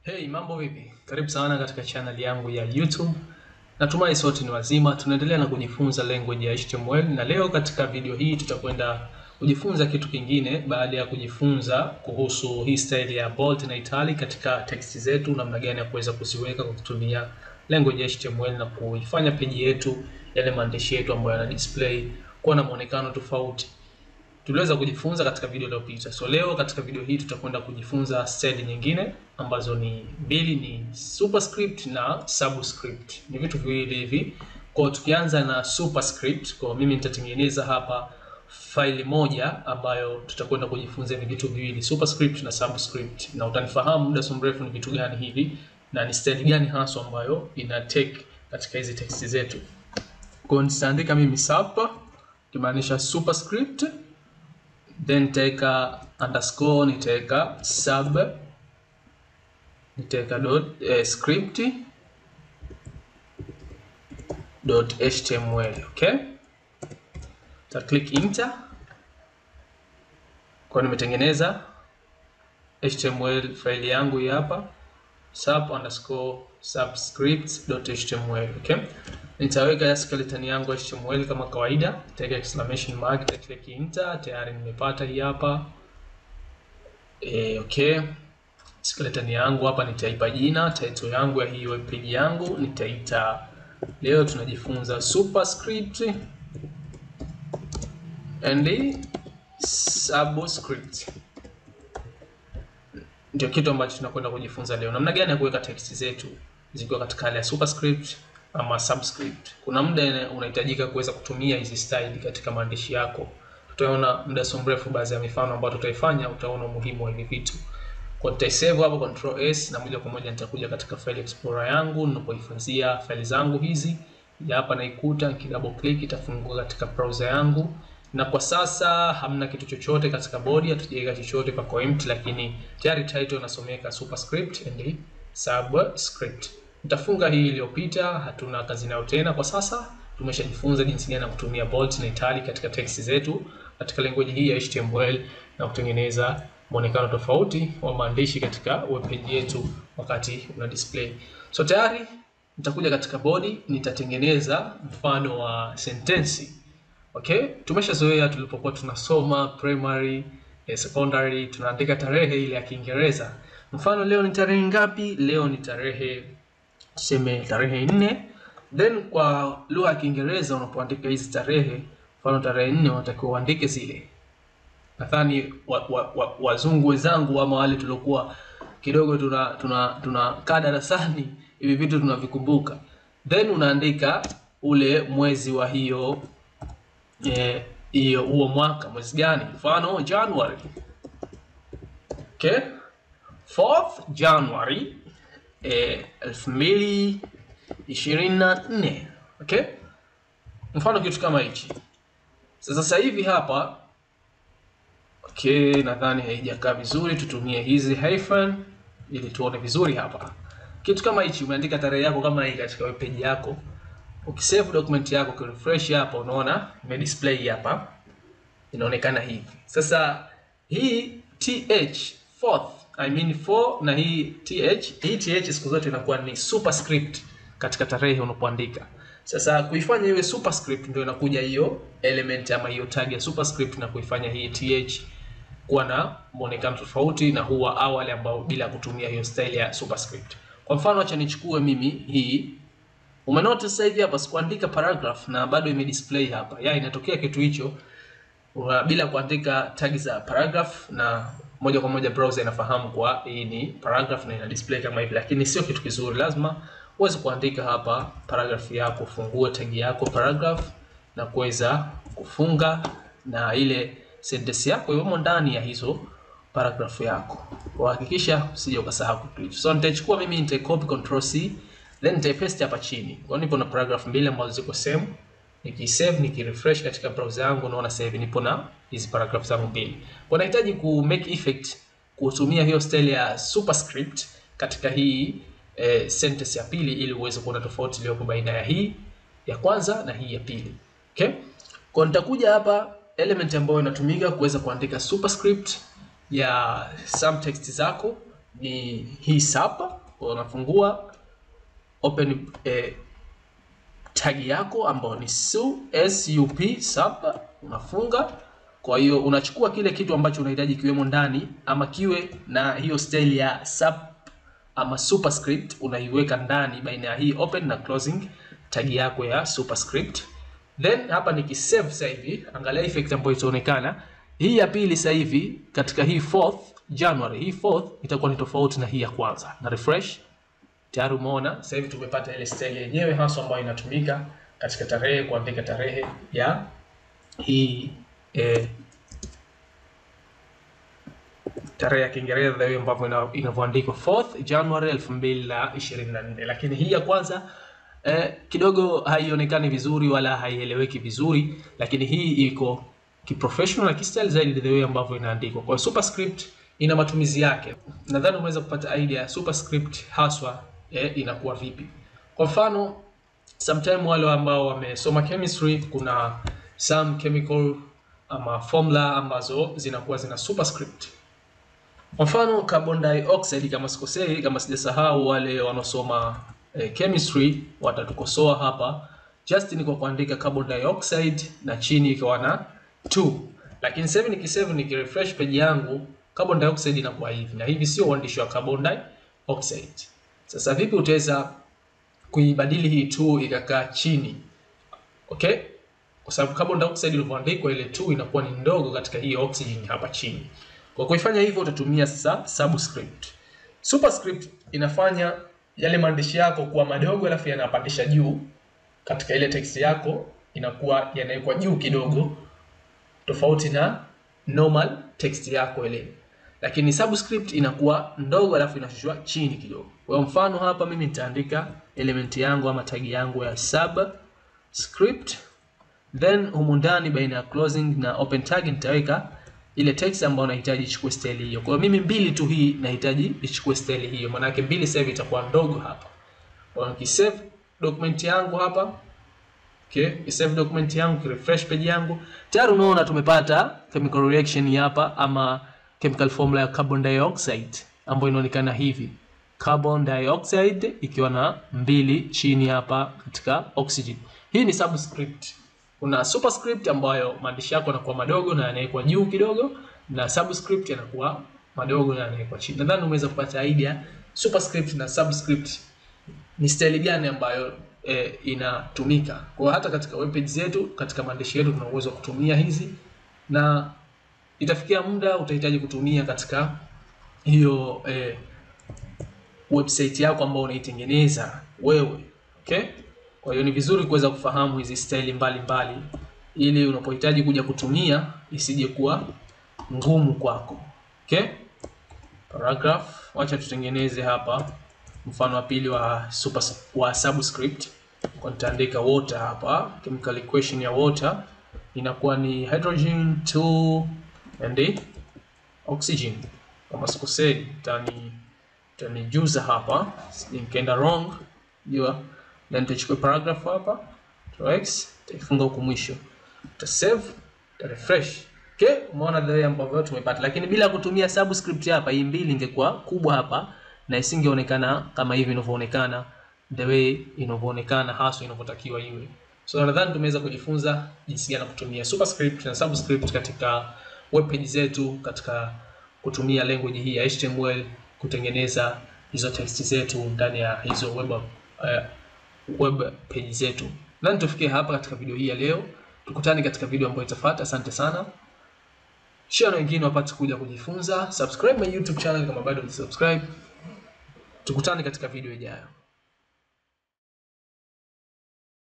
Hey, mambo vipi? Karibu sana katika channel yangu ya YouTube. Natumai sote ni wazima. Tunaendelea na kujifunza language ya HTML na leo katika video hii tutakwenda kujifunza kitu kingine baada ya kujifunza kuhusu hii style ya bold na italic katika text zetu, namna gani ya kuweza kuziweka kwa kutumia language ya HTML na kuifanya page yetu, yale maandishi yetu ambayo yana display kuwa na muonekano tofauti. Tuliweza kujifunza katika video iliyopita. So leo katika video hii tutakwenda kujifunza style nyingine ambazo ni mbili, ni Superscript na Subscript. Ni vitu viwili hivi. Kwa tukianza na Superscript, kwa mimi nitatengeneza hapa faili moja ambayo tutakwenda kujifunza ni vitu viwili, Superscript na Subscript. Na utanifahamu muda si mrefu ni vitu gani hivi na ni style gani hasa ambayo ina take katika hizi text zetu. Kwa nitaandika mimi sub kimaanisha Superscript, then nitaweka underscore, nitaweka sub, nitaweka script .html. Okay, ta click enter. Kwa nimetengeneza HTML file yangu hapa, sub_subscript.html. Okay, nitaweka skeleton yangu HTML kama kawaida, nitaweka exclamation mark, nita click enter. Tayari nimepata hii hapa. Okay, skeleton yangu hapa nitaipa jina, title yangu ya hii web page yangu nitaita, leo tunajifunza Superscript and Subscript. Ndio kitu ambacho tunakwenda kujifunza leo, namna gani ya kuweka text zetu zikiwa katika hali ya Superscript ama Subscript. Kuna muda unahitajika kuweza kutumia hizi style katika maandishi yako. Tutaona muda si mrefu baadhi ya mifano ambayo tutaifanya, utaona umuhimu wa hivi vitu. Kwa nitasave hapo Ctrl S na moja kwa moja nitakuja katika file explorer yangu ninapohifadhia file zangu hizi. Hapa naikuta, double click itafunguka katika browser yangu. Na kwa sasa hamna kitu chochote katika body, hatujaweka chochote pako empty, lakini tayari title inasomeka Superscript and Subscript. Nitafunga hii iliyopita, hatuna kazi nayo tena kwa sasa. Tumeshajifunza jinsi gani ya kutumia bold na italic katika text zetu katika language hii ya HTML na kutengeneza muonekano tofauti wa maandishi katika web page yetu wakati una display. So tayari nitakuja katika body, nitatengeneza mfano wa sentensi. Okay, tumeshazoea tulipokuwa tunasoma primary, secondary, tunaandika tarehe ile ya Kiingereza. Mfano leo ni tarehe ngapi? Leo ni tarehe, tuseme tarehe 4. Then kwa lugha ya Kiingereza unapoandika hizi tarehe, mfano tarehe 4 unatakiwa uandike zile. Nadhani wazungu wenzangu ama wale tuliokuwa kidogo tunakaa darasani, hivi vitu tunavikumbuka. Then unaandika ule mwezi wa hiyo huo mwaka, mwezi gani? Mfano January. Okay, 4th January 2024. Okay, mfano kitu kama hichi. Sasa hivi hapa, okay, nadhani haijakaa vizuri, tutumie hizi hyphen ili tuone vizuri hapa. Kitu kama hichi umeandika tarehe yako kama hii katika web page yako. Ukisave document yako, ukirefresh hapa unaona ime display hapa. Inaonekana hivi. Sasa hii th 4th, I mean 4 na hii th siku zote inakuwa ni superscript katika tarehe unapoandika. Sasa kuifanya iwe superscript ndio inakuja hiyo element ama hiyo tag ya superscript na kuifanya hii th kuwa na muonekano tofauti na huwa awali ambao bila kutumia hiyo style ya superscript. Kwa mfano acha nichukue mimi hii. Umenotice sasa hivi hapa sikuandika paragraph na bado ime display hapa. Inatokea kitu hicho bila kuandika tag za paragraph, na moja kwa moja browser inafahamu kwa hii ni paragraph na ina display kama hivi, lakini sio kitu kizuri. Lazima uweze kuandika hapa paragraph yako, fungue tag yako paragraph na kuweza kufunga na ile sentence yako imo ndani ya hizo paragraph yako. Kuhakikisha usije ukasahau kuclick. So nitachukua mimi, nitacopy Ctrl C, then nitaipaste hapa chini. Kwa nipo na paragraph mbili ambazo ziko same. Nikisave, nikirefresh katika browser yangu unaona sasa hivi nipo na hizi paragraph zangu mbili. Kwa nahitaji ku make effect kutumia hiyo style ya superscript katika hii sentence ya pili ili uweze kuona tofauti iliyopo baina ya hii ya kwanza na hii ya pili. Okay? Kwa nitakuja hapa element ambayo inatumika kuweza kuandika superscript ya some text zako ni hii hapa. Kwa unafungua open tag yako ambayo ni sup sub, unafunga. Kwa hiyo unachukua kile kitu ambacho unahitaji kiwemo ndani, ama kiwe na hiyo style ya sub ama superscript, unaiweka ndani baina ya hii open na closing tag yako ya superscript. Then hapa nikisave sasa hivi, angalia effect ambayo itaonekana. Hii ya pili sasa hivi katika hii 4th January, hii 4th itakuwa ni tofauti na hii ya kwanza. Na refresh, tayari umeona sasa hivi tumepata ile style yenyewe hasa ambayo inatumika katika tarehe, kuandika tarehe ya hii tarehe ya Kiingereza hiyo ambapo inavyoandikwa 4th January 2024. Lakini hii ya kwanza kidogo haionekani vizuri wala haieleweki vizuri, lakini hii iko kiprofessional na kistyle zaidi the way ambavyo inaandikwa. Kwa superscript ina matumizi yake. Nadhani umeweza kupata idea ya superscript haswa inakuwa vipi. Kwa mfano, sometime wale ambao wamesoma chemistry, kuna some chemical ama formula ambazo zinakuwa zina superscript. Kwa mfano carbon dioxide, kama sikosei, kama sijasahau, wale wanaosoma chemistry watatukosoa hapa. Just ni kwa kuandika carbon dioxide na chini ikawa na 2. Lakini sasa nikisave nikirefresh page yangu, carbon dioxide inakuwa hivi na hivi, sio uandishi wa carbon dioxide. Sasa vipi utaweza kuibadili hii 2 ikakaa chini? Okay? Kwa sababu carbon dioxide ilivyoandikwa ile 2 inakuwa ni ndogo katika hii oxygen hapa chini. Kwa kuifanya hivyo utatumia sasa subscript. Superscript inafanya yale maandishi yako kuwa madogo alafu yanapandisha juu katika ile text yako, inakuwa yanawekwa juu kidogo tofauti na normal text yako ile. Lakini subscript inakuwa ndogo alafu inashushwa chini kidogo. Kwa mfano hapa mimi nitaandika element yangu ama tag yangu ya subscript, then humu ndani baina ya closing na open tag nitaweka ile text ambayo nahitaji ichukue style hiyo. Kwa mimi mbili tu hii nahitaji ichukue style hiyo. Maana yake mbili save itakuwa ndogo hapa. Kwa nikisave document yangu hapa, okay, save document yangu, refresh page yangu, tayari unaona tumepata chemical reaction hapa ama chemical formula ya carbon dioxide ambayo inaonekana hivi. Carbon dioxide ikiwa na 2 chini hapa katika oxygen. Hii ni subscript. Kuna superscript ambayo maandishi yako yanakuwa madogo na yanawekwa juu kidogo, na subscript yanakuwa madogo na yanawekwa chini. Nadhani umeweza kupata idea superscript na subscript ni style gani ambayo inatumika. Kwa hata katika web page zetu, katika maandishi yetu tuna uwezo wa kutumia hizi, na itafikia muda utahitaji kutumia katika hiyo website yako ambayo unaitengeneza wewe. Okay? Kwa hiyo ni vizuri kuweza kufahamu hizi style mbalimbali ili unapohitaji kuja kutumia isije kuwa ngumu kwako. Okay? Paragraph, wacha tutengeneze hapa mfano wa pili wa subscript. Kwa nitaandika water hapa, chemical equation ya water inakuwa ni hydrogen 2 and oxygen. Kama sikosei tanijuza hapa, nikaenda wrong, jua. Then tuchukue paragraph hapa, x taifunga huko mwisho, tuta save, tuta refresh. Okay, umeona the way ambavyo tumepata. Lakini bila kutumia subscript hapa, hii mbili ingekuwa kubwa hapa na isingeonekana kama hivi inavyoonekana, the way inavyoonekana hasa inavyotakiwa iwe. So nadhani tumeweza kujifunza jinsi gani kutumia superscript na subscript katika web page zetu, katika kutumia language hii ya HTML kutengeneza hizo text zetu ndani ya hizo web page zetu. Na tufikie hapa katika video hii ya leo. Tukutane katika video ambayo itafuata. Asante sana. Share na wengine wapate kuja kujifunza. Subscribe my YouTube channel kama bado hujasubscribe. Tukutane katika video ijayo.